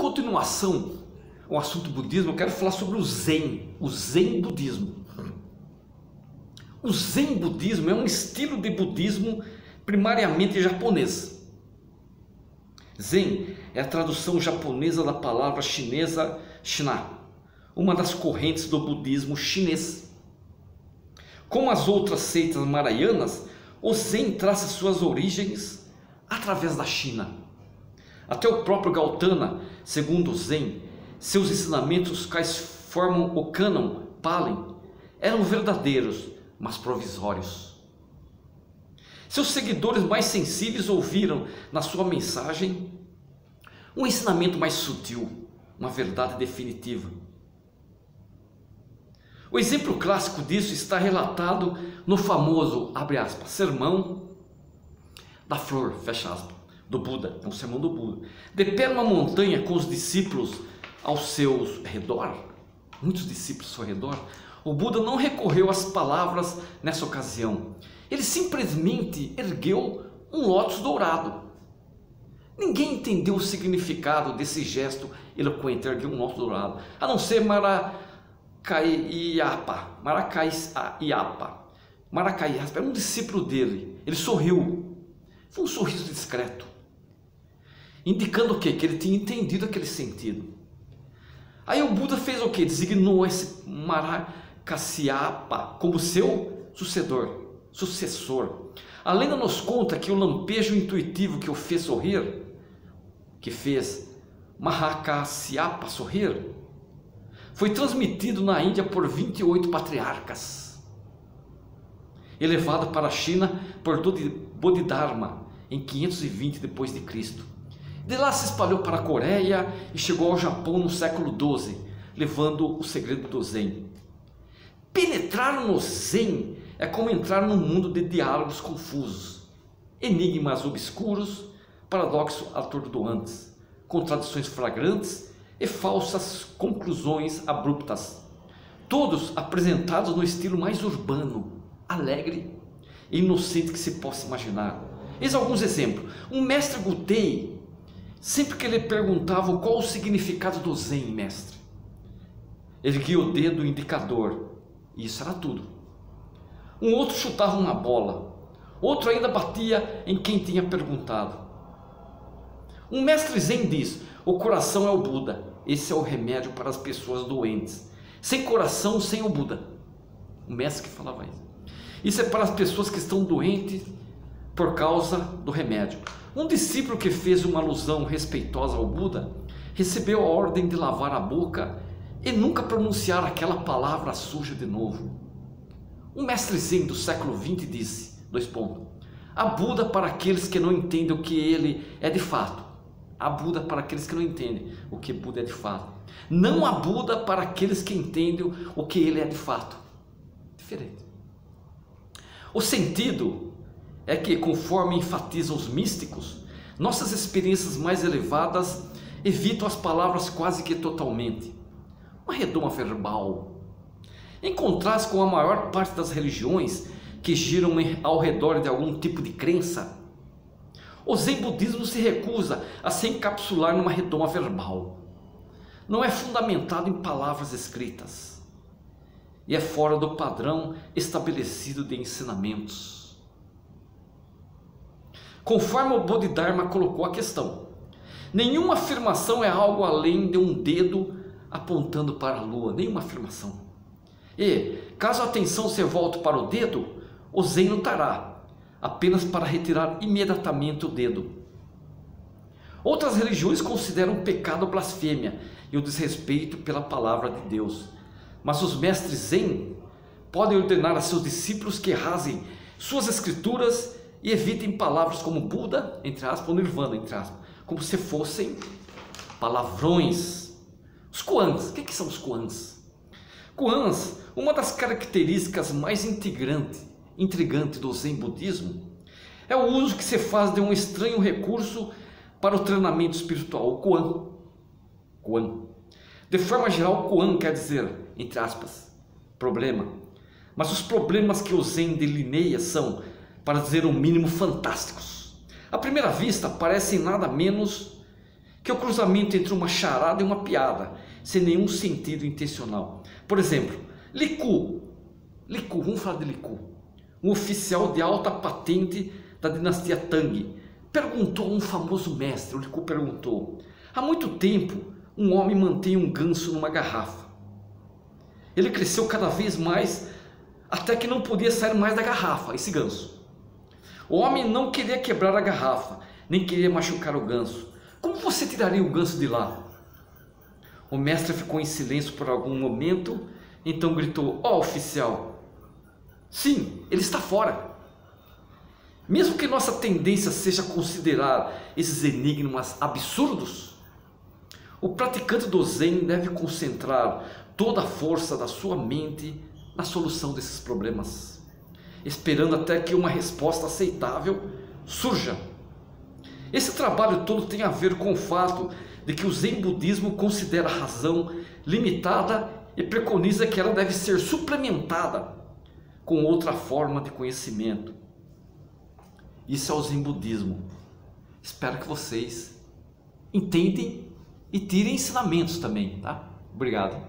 continuação ao assunto budismo, eu quero falar sobre o Zen budismo. O Zen budismo é um estilo de budismo primariamente japonês. Zen é a tradução japonesa da palavra chinesa Shina, uma das correntes do budismo chinês. Como as outras seitas mahāyanas, o Zen traça suas origens através da China. Até o próprio Gautama, segundo o Zen, seus ensinamentos, quais formam o cânon Pali, eram verdadeiros, mas provisórios. Seus seguidores mais sensíveis ouviram na sua mensagem um ensinamento mais sutil, uma verdade definitiva. O exemplo clássico disso está relatado no famoso, abre aspas, sermão da flor, fecha aspas, do Buda, é um sermão do Buda. De pé numa montanha com os discípulos ao seu redor, muitos discípulos ao seu redor, o Buda não recorreu às palavras nessa ocasião. Ele simplesmente ergueu um lótus dourado. Ninguém entendeu o significado desse gesto eloquente, erguer um lótus dourado, a não ser Maracaiapa, era um discípulo dele. Ele sorriu, foi um sorriso discreto, indicando o quê? Que ele tinha entendido aquele sentido. Aí o Buda fez o quê? Designou esse Maracaiapa como seu sucessor. A lenda nos conta que o lampejo intuitivo que o fez sorrir, que fez Maracaiapa sorrir, foi transmitido na Índia por 28 patriarcas, elevado para a China por Bodhidharma em 520 depois de Cristo. De lá se espalhou para a Coreia e chegou ao Japão no século XII, levando o segredo do Zen. Penetrar no Zen é como entrar num mundo de diálogos confusos, enigmas obscuros, paradoxos atordoantes, contradições flagrantes e falsas conclusões abruptas, todos apresentados no estilo mais urbano, alegre e inocente que se possa imaginar. Eis alguns exemplos. Um mestre Gutei, sempre que lhe perguntavam qual o significado do Zen, mestre, erguia o dedo indicador, e isso era tudo. Um outro chutava uma bola, outro ainda batia em quem tinha perguntado. Um mestre Zen diz: o coração é o Buda, esse é o remédio para as pessoas doentes. Sem coração, sem o Buda. O mestre que falava isso. Isso é para as pessoas que estão doentes por causa do remédio. Um discípulo que fez uma alusão respeitosa ao Buda recebeu a ordem de lavar a boca e nunca pronunciar aquela palavra suja de novo. Um mestre Zen do século XX disse, há Buda para aqueles que não entendem o que ele é de fato. Há Buda para aqueles que não entendem o que Buda é de fato. Não há Buda para aqueles que entendem o que ele é de fato. Diferente. O sentido é que, conforme enfatizam os místicos, nossas experiências mais elevadas evitam as palavras quase que totalmente. Uma redoma verbal. Em contraste com a maior parte das religiões que giram ao redor de algum tipo de crença, o Zen budismo se recusa a se encapsular numa redoma verbal. Não é fundamentado em palavras escritas e é fora do padrão estabelecido de ensinamentos. Conforme o Bodhidharma colocou a questão, nenhuma afirmação é algo além de um dedo apontando para a lua, nenhuma afirmação. E, caso a atenção se volte para o dedo, o Zen lutará apenas para retirar imediatamente o dedo. Outras religiões consideram pecado a blasfêmia e o desrespeito pela palavra de Deus. Mas os mestres Zen podem ordenar a seus discípulos que rasguem suas escrituras e evitem palavras como Buda, entre aspas, ou Nirvana, entre aspas, como se fossem palavrões. Os koans, o que são os koans? Koans, uma das características mais intrigante do Zen budismo é o uso que se faz de um estranho recurso para o treinamento espiritual, o koan. De forma geral, koan quer dizer, entre aspas, problema. Mas os problemas que o Zen delineia são, para dizer o mínimo, fantásticos. À primeira vista, parecem nada menos que que é o cruzamento entre uma charada e uma piada, sem nenhum sentido intencional. Por exemplo, Li Ku, vamos falar de Li Ku, um oficial de alta patente da dinastia Tang, perguntou a um famoso mestre. O Li Ku perguntou: há muito tempo um homem mantém um ganso numa garrafa. Ele cresceu cada vez mais até que não podia sair mais da garrafa, esse ganso. O homem não queria quebrar a garrafa, nem queria machucar o ganso. Como você tiraria o ganso de lá? O mestre ficou em silêncio por algum momento, então gritou: ó oficial, sim, ele está fora. Mesmo que nossa tendência seja considerar esses enigmas absurdos, o praticante do Zen deve concentrar toda a força da sua mente na solução desses problemas, esperando até que uma resposta aceitável surja. Esse trabalho todo tem a ver com o fato de que o Zen budismo considera a razão limitada e preconiza que ela deve ser suplementada com outra forma de conhecimento. Isso é o Zen budismo. Espero que vocês entendem e tirem ensinamentos também, tá? Obrigado.